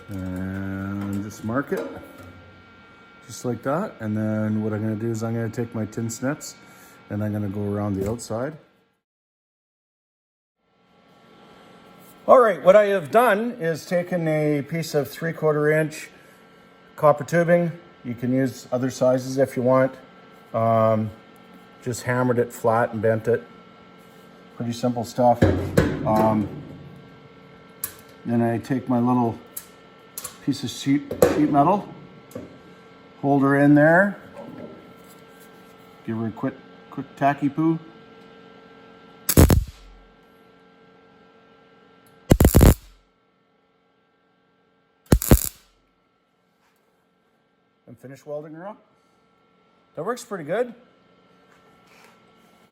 And just mark it, just like that. And then what I'm gonna do is I'm gonna take my tin snips and I'm gonna go around the outside. All right, what I have done is taken a piece of 3/4 inch copper tubing. You can use other sizes if you want. Just hammered it flat and bent it. Pretty simple stuff. Then I take my little piece of sheet metal, hold her in there, give her a quick tacky poo. And finish welding her up. That works pretty good.